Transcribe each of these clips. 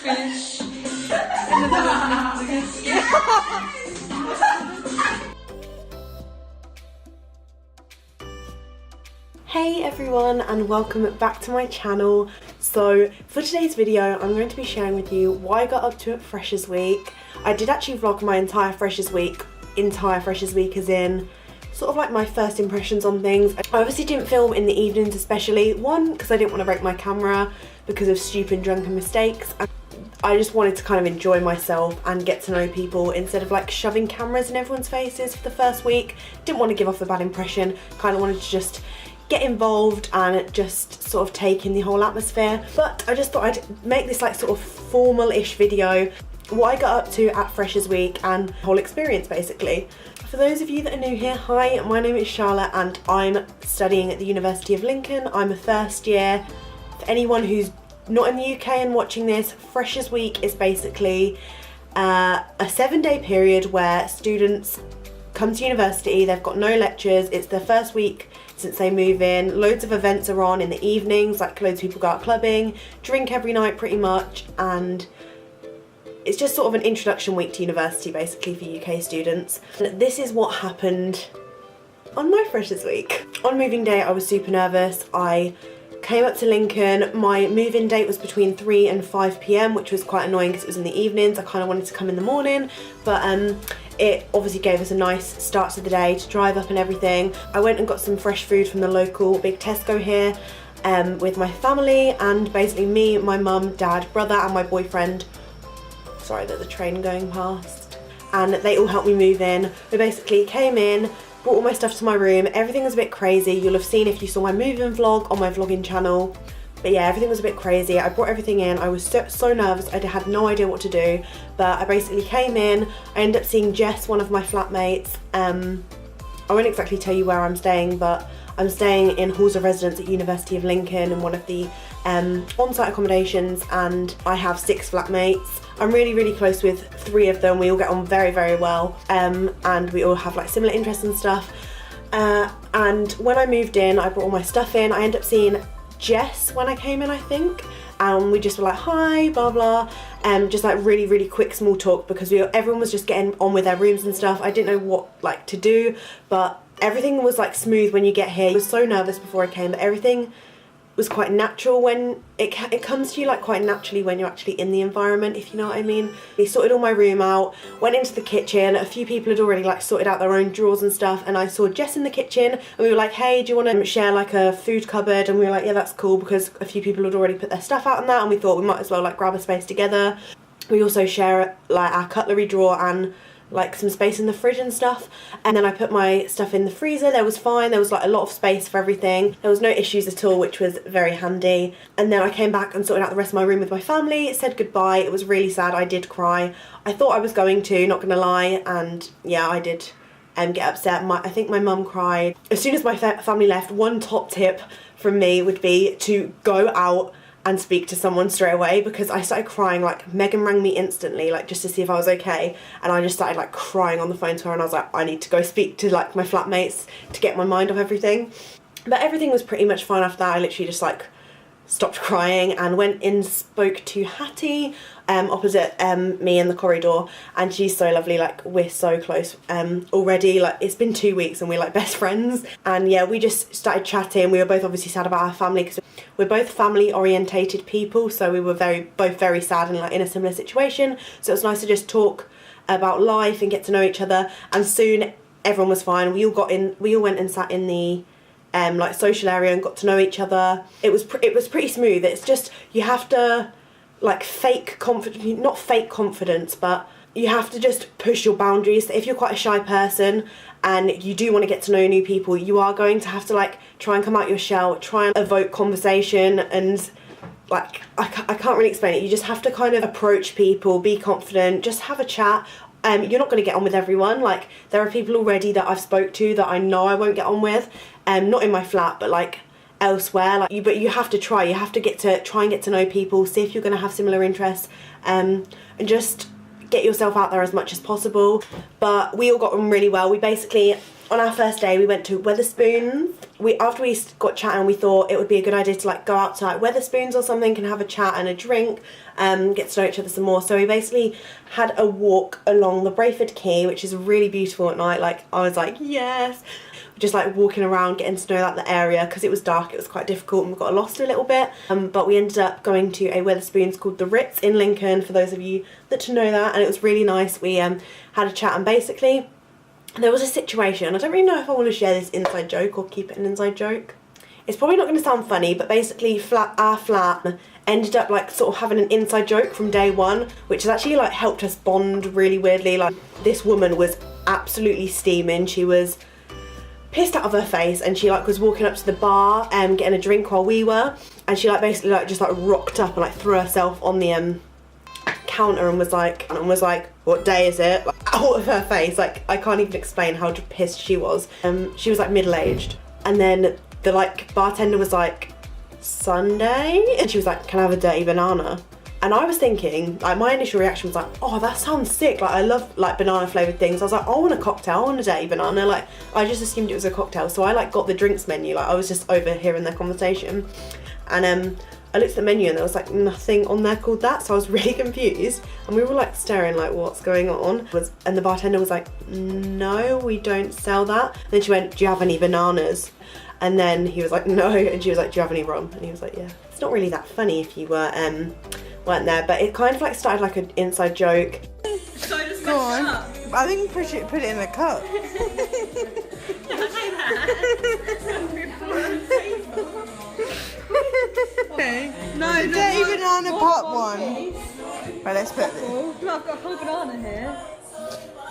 fish. And then Hey everyone, and welcome back to my channel. So for today's video I'm going to be sharing with you what I got up to at Freshers Week. I did actually vlog my entire Freshers Week as in sort of like my first impressions on things. I obviously didn't film in the evenings, especially one because I didn't want to break my camera because of stupid drunken mistakes. I just wanted to kind of enjoy myself and get to know people instead of like shoving cameras in everyone's faces for the first week. Didn't want to give off a bad impression, kind of wanted to just get involved and just sort of take in the whole atmosphere. But I just thought I'd make this like sort of formal-ish video, what I got up to at Freshers Week and the whole experience basically. For those of you that are new here, hi, my name is Charlotte and I'm studying at the University of Lincoln. I'm a first year. For anyone who's not in the UK and watching this, Freshers Week is basically a 7-day period where students come to university, they've got no lectures, it's their first week since they move in, loads of events are on in the evenings, like loads of people go out clubbing, drink every night pretty much, and it's just sort of an introduction week to university basically for UK students. And this is what happened on my Freshers Week. On moving day I was super nervous. I came up to Lincoln, my move-in date was between 3 and 5 PM, which was quite annoying because it was in the evenings. I kind of wanted to come in the morning, but it obviously gave us a nice start to the day to drive up and everything. I went and got some fresh food from the local big Tesco here with my family, and basically me, my mum, dad, brother and my boyfriend. Sorry, there's a train going past. And they all helped me move in. We basically came in, brought all my stuff to my room. Everything was a bit crazy. You'll have seen if you saw my move-in vlog on my vlogging channel. But yeah, everything was a bit crazy. I brought everything in. I was so nervous. I had no idea what to do. But I basically came in. I ended up seeing Jess, one of my flatmates. I won't exactly tell you where I'm staying, but I'm staying in halls of residence at University of Lincoln in one of the on-site accommodations, and I have 6 flatmates. I'm really close with 3 of them. We all get on very well, and we all have like similar interests and stuff. And when I moved in, I brought all my stuff in. I ended up seeing Jess when I came in, I think, and we just were like hi, blah blah, just like really quick small talk because everyone was just getting on with their rooms and stuff. I didn't know what like to do, but everything was like smooth when you get here. I was so nervous before I came, but everything was quite natural when it comes to you, like quite naturally when you're actually in the environment, if you know what I mean. We sorted all my room out, went into the kitchen. A few people had already like sorted out their own drawers and stuff, and I saw Jess in the kitchen and we were like, hey, do you want to share like a food cupboard? And we were like, yeah, that's cool, because a few people had already put their stuff out on that, and we thought we might as well like grab a space together. We also share like our cutlery drawer and like some space in the fridge and stuff. And then I put my stuff in the freezer. There was fine, there was like a lot of space for everything. There was no issues at all, which was very handy. And then I came back and sorted out the rest of my room with my family, said goodbye. It was really sad. I did cry. I thought I was going to, not gonna lie, and yeah, I did get upset. I think my mum cried. As soon as my family left, one top tip from me would be to go out and speak to someone straight away, because I started crying. Like Megan rang me instantly, like just to see if I was okay, and I just started like crying on the phone to her, and I was like, I need to go speak to like my flatmates to get my mind off everything. But everything was pretty much fine after that. I literally just like stopped crying and went in, spoke to Hattie opposite me in the corridor, and she's so lovely. Like we're so close already. Like it's been 2 weeks and we're like best friends. And yeah, we just started chatting. We were both obviously sad about our family because we're both family orientated people, so we were both very sad and like in a similar situation. So it was nice to just talk about life and get to know each other. And soon everyone was fine. We all went and sat in the like social area and got to know each other. It was pretty smooth. It's just you have to like not fake confidence, but you have to just push your boundaries. If you're quite a shy person and you do want to get to know new people, you are going to have to like try and come out your shell, try and evoke conversation, and like I can't really explain it. You just have to kind of approach people, be confident, just have a chat. You're not going to get on with everyone. Like there are people already that I've spoke to that I know I won't get on with, not in my flat, but like elsewhere. Like but you have to try. You have to try and get to know people, see if you're going to have similar interests, and just get yourself out there as much as possible. But we all got on really well. We basically on our first day we went to Wetherspoons. After we got chatting, we thought it would be a good idea to like go out to like Wetherspoons or something and have a chat and a drink, get to know each other some more. So we basically had a walk along the Brayford Quay, which is really beautiful at night. Like I was like, yes. Just like walking around, getting to know like the area, because it was dark, it was quite difficult and we got lost a little bit. But we ended up going to a Wetherspoons called the Ritz in Lincoln, for those of you that know that, and it was really nice. We had a chat, and basically there was a situation. I don't really know if I want to share this inside joke or keep it an inside joke. It's probably not going to sound funny, but basically our flat ended up like sort of having an inside joke from day one, which has actually like helped us bond really weirdly. Like this woman was absolutely steaming. She was pissed out of her face, and she like was walking up to the bar getting a drink while we were, and she like basically like just like rocked up and like threw herself on the counter and was like, what day is it? Like, out of her face. Like I can't even explain how pissed she was. She was like middle-aged, and then the like bartender was like, Sunday? And she was like, can I have a dirty banana? And I was thinking, like my initial reaction was like, oh, that sounds sick. Like I love like banana flavoured things. I was like, I want a cocktail, I want a dirty banana. Like I just assumed it was a cocktail. So I like got the drinks menu. Like I was just overhearing their conversation. And I looked at the menu and there was like nothing on there called that. So I was really confused. And we were like staring like, what's going on? And the bartender was like, no, we don't sell that. And then she went, do you have any bananas? And then he was like, no. And she was like, do you have any rum? And he was like, yeah. It's not really that funny if you weren't there, but it kind of like started like an inside joke. So I just Go on. I think put it in a cup. Okay. No, Dirty banana pot one. Right, let's put it. No, I've got a whole banana here.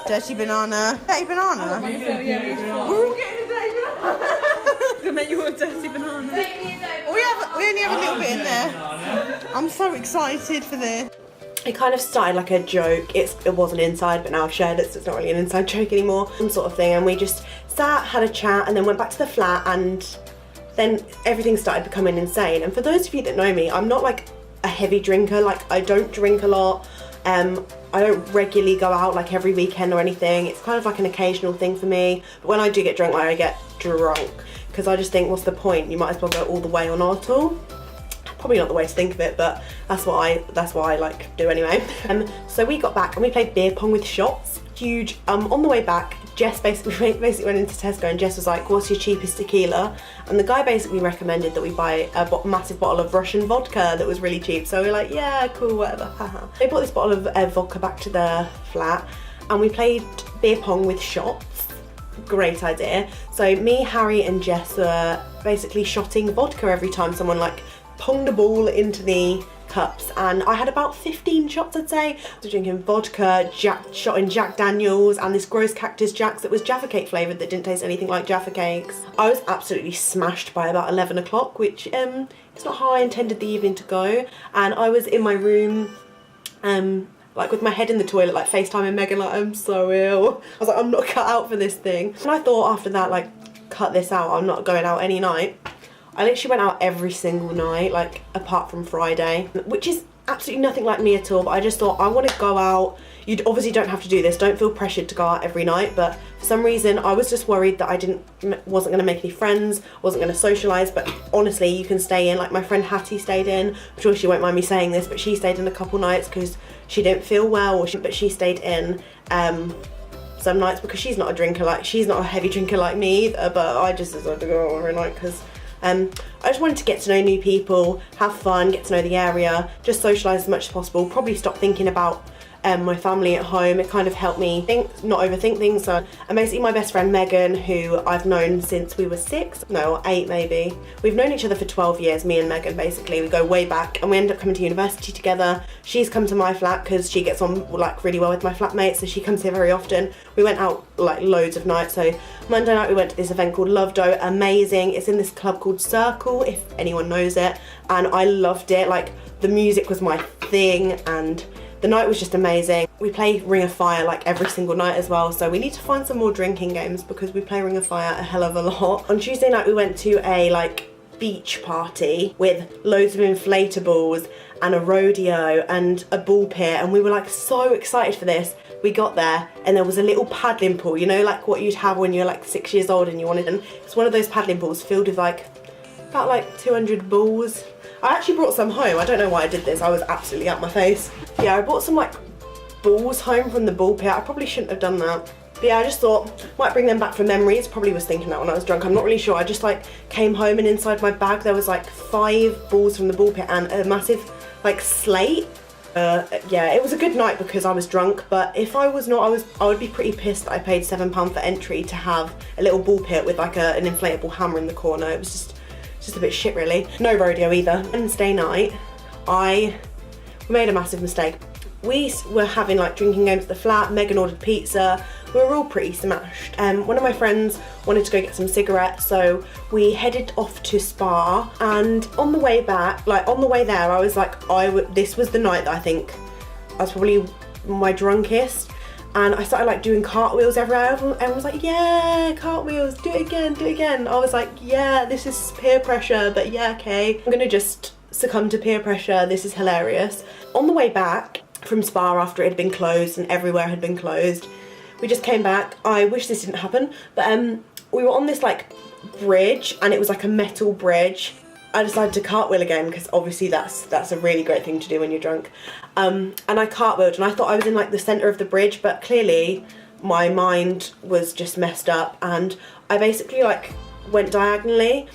Dirty banana. Dirty banana. So yeah, We're all getting a dirty banana. we'll make you a dirty banana. We only have a little bit in there. I'm so excited for this. It kind of started like a joke. It wasn't inside, but now I've shared it, so it's not really an inside joke anymore, some sort of thing. And we just sat, had a chat, and then went back to the flat, and then everything started becoming insane. And for those of you that know me, I'm not like a heavy drinker. Like I don't drink a lot. I don't regularly go out like every weekend or anything. It's kind of like an occasional thing for me. But when I do get drunk, like I get drunk, because I just think, what's the point? You might as well go all the way or not at all. Probably not the way to think of it, but that's what I like do anyway. So we got back and we played beer pong with shots. Huge. On the way back, Jess basically went into Tesco, and Jess was like, what's your cheapest tequila? And the guy basically recommended that we buy a massive bottle of Russian vodka that was really cheap. So we were like, yeah, cool, whatever. They brought this bottle of vodka back to the flat, and we played beer pong with shots. Great idea. So me, Harry and Jess were basically shotting vodka every time someone like ponged a ball into the cups, and I had about 15 shots, I'd say. I was drinking vodka, shotting Jack Daniels, and this gross Cactus Jacks that was Jaffa Cake flavoured that didn't taste anything like Jaffa Cakes. I was absolutely smashed by about 11 o'clock, which is not how I intended the evening to go. And I was in my room, like with my head in the toilet, like FaceTiming Megan, like, I'm so ill. I was like, I'm not cut out for this thing. And I thought after that, like, cut this out, I'm not going out any night. I literally went out every single night, like apart from Friday, which is absolutely nothing like me at all, but I just thought I want to go out. You obviously don't have to do this, don't feel pressured to go out every night, but for some reason I was just worried that I wasn't going to make any friends, wasn't going to socialise. But honestly, you can stay in. Like my friend Hattie stayed in. I'm sure she won't mind me saying this, but she stayed in a couple nights because she didn't feel well, but she stayed in some nights because she's not a drinker, like she's not a heavy drinker like me either, but I just decided to go out every night because I just wanted to get to know new people, have fun, get to know the area, just socialise as much as possible, probably stop thinking about my family at home. It kind of helped me not overthink things. So, and basically my best friend Megan, who I've known since we were 8 maybe. We've known each other for 12 years, me and Megan basically. We go way back and we ended up coming to university together. She's come to my flat because she gets on like really well with my flatmates, so she comes here very often. We went out like loads of nights. So Monday night we went to this event called Love Dough, amazing. It's in this club called Circle, if anyone knows it, and I loved it. Like the music was my thing and the night was just amazing. We play Ring of Fire like every single night as well, so we need to find some more drinking games because we play Ring of Fire a hell of a lot. On Tuesday night we went to a like beach party with loads of inflatables and a rodeo and a ball pit, and we were like so excited for this. We got there and there was a little paddling pool, you know, like what you'd have when you're like 6 years old and you wanted, and it's one of those paddling pools filled with like about like 200 balls. I actually brought some home. I don't know why I did this. I was absolutely out my face. Yeah, I brought some like balls home from the ball pit. I probably shouldn't have done that. But yeah, I just thought, might bring them back from memories. Probably was thinking that when I was drunk. I'm not really sure. I just like came home and inside my bag there was like 5 balls from the ball pit and a massive like slate. Yeah, it was a good night because I was drunk, but if I was not, I would be pretty pissed that I paid £7 for entry to have a little ball pit with like an inflatable hammer in the corner. It was just a bit shit really. No rodeo either. Wednesday night, we made a massive mistake. We were having like drinking games at the flat. Megan ordered pizza. We were all pretty smashed. One of my friends wanted to go get some cigarettes, so we headed off to Spa. And on the way back, like on the way there, I was like, this was the night that I think I was probably my drunkest. And I started like doing cartwheels everywhere. Everyone was like, yeah, cartwheels, do it again, do it again. I was like, yeah, this is peer pressure, but yeah, okay. I'm gonna just succumb to peer pressure. This is hilarious. On the way back from Spa after it had been closed and everywhere had been closed, we just came back. I wish this didn't happen, but we were on this like bridge and it was like a metal bridge. I decided to cartwheel again because obviously that's a really great thing to do when you're drunk. And I cartwheeled and I thought I was in like the centre of the bridge, but clearly my mind was just messed up and I basically like went diagonally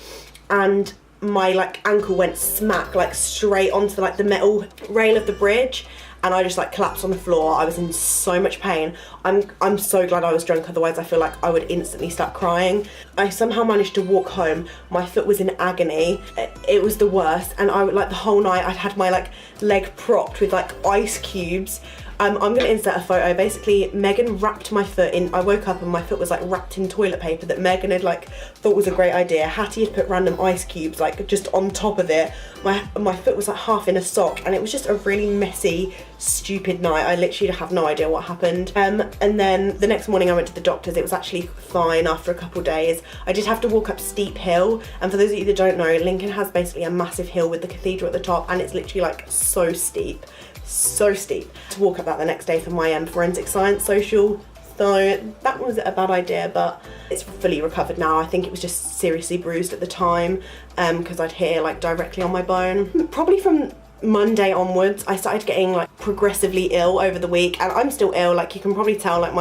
and my like ankle went smack like straight onto like the metal rail of the bridge, and I just like collapsed on the floor. I was in so much pain. I'm so glad I was drunk, otherwise I feel like I would instantly start crying. I somehow managed to walk home. My foot was in agony. It was the worst, and I like the whole night I'd had my like leg propped with like ice cubes. I'm gonna insert a photo. Basically, Megan wrapped my foot in, I woke up and my foot was like wrapped in toilet paper that Megan had like thought was a great idea. Hattie had put random ice cubes like just on top of it. My foot was like half in a sock, and it was just a really messy, stupid night. I literally have no idea what happened. And then the next morning I went to the doctor's. It was actually fine after a couple days. I did have to walk up a steep hill, and for those of you that don't know, Lincoln has basically a massive hill with the cathedral at the top, and it's literally like so steep. So steep. To walk up that the next day for my forensic science social, so that was a bad idea, but it's fully recovered now. I think it was just seriously bruised at the time because I'd hear like directly on my bone. Probably from Monday onwards I started getting like progressively ill over the week, and I'm still ill. Like you can probably tell, like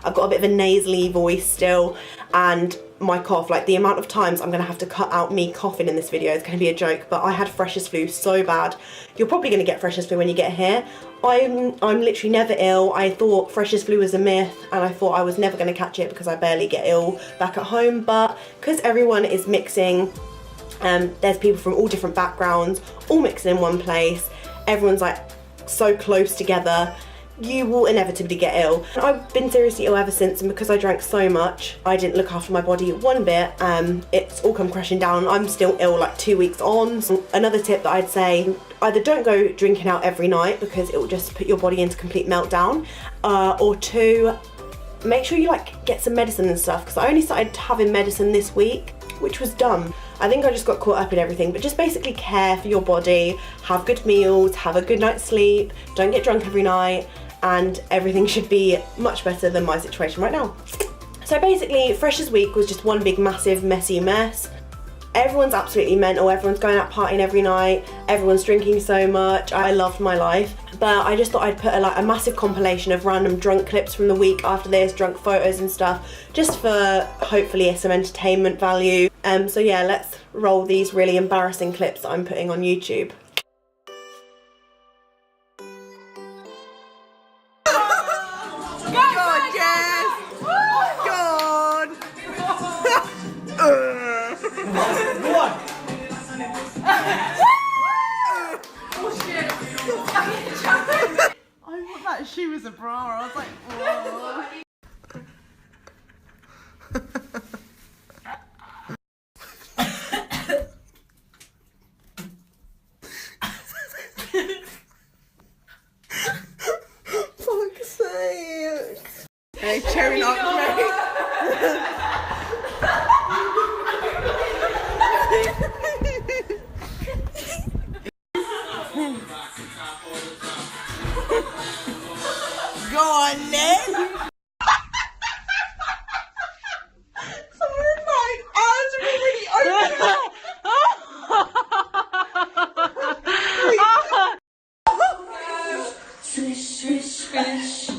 I've got a bit of a nasally voice still, and my cough, like the amount of times I'm gonna have to cut out me coughing in this video is gonna be a joke. But I had freshers flu so bad. You're probably gonna get freshers flu when you get here. I'm literally never ill. I thought freshers flu was a myth, and I thought I was never gonna catch it because I barely get ill back at home. But because everyone is mixing, there's people from all different backgrounds all mixing in one place, everyone's like so close together, you will inevitably get ill. I've been seriously ill ever since, and because I drank so much, I didn't look after my body one bit. It's all come crashing down. I'm still ill like 2 weeks on. So another tip that I'd say, either don't go drinking out every night because it will just put your body into complete meltdown, or 2, make sure you like get some medicine and stuff, because I only started having medicine this week, which was dumb. I think I just got caught up in everything, but just basically care for your body, have good meals, have a good night's sleep, don't get drunk every night, and everything should be much better than my situation right now. So basically, Freshers Week was just one big massive messy mess. Everyone's absolutely mental, everyone's going out partying every night, everyone's drinking so much. I loved my life, but I just thought I'd put a massive compilation of random drunk clips from the week after this, drunk photos and stuff, just for hopefully some entertainment value. So yeah, let's roll these really embarrassing clips that I'm putting on YouTube. I thought that shoe was a bra. I was like, whoa. Fuck's sake. Hey, cherry not great. Go on then. Sorry, my eyes are really open. Swish, swish, swish.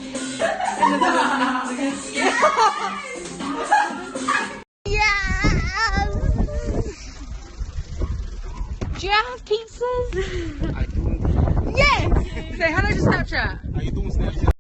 Yes. Do you have pizzas? Yes. Say hello to Snapchat. How you doing, Snapchat?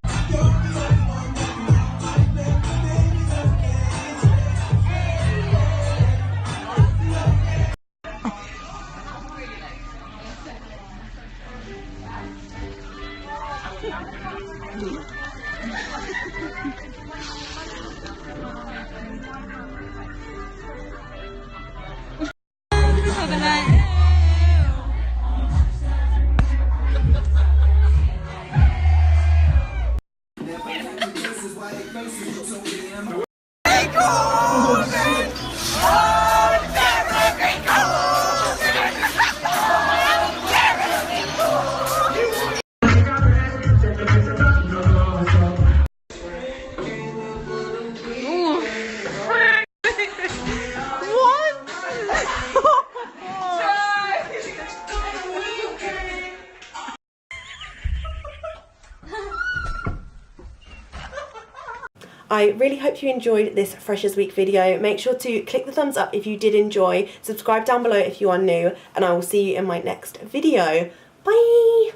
I really hope you enjoyed this Freshers Week video. Make sure to click the thumbs up if you did enjoy, subscribe down below if you are new, and I will see you in my next video. Bye!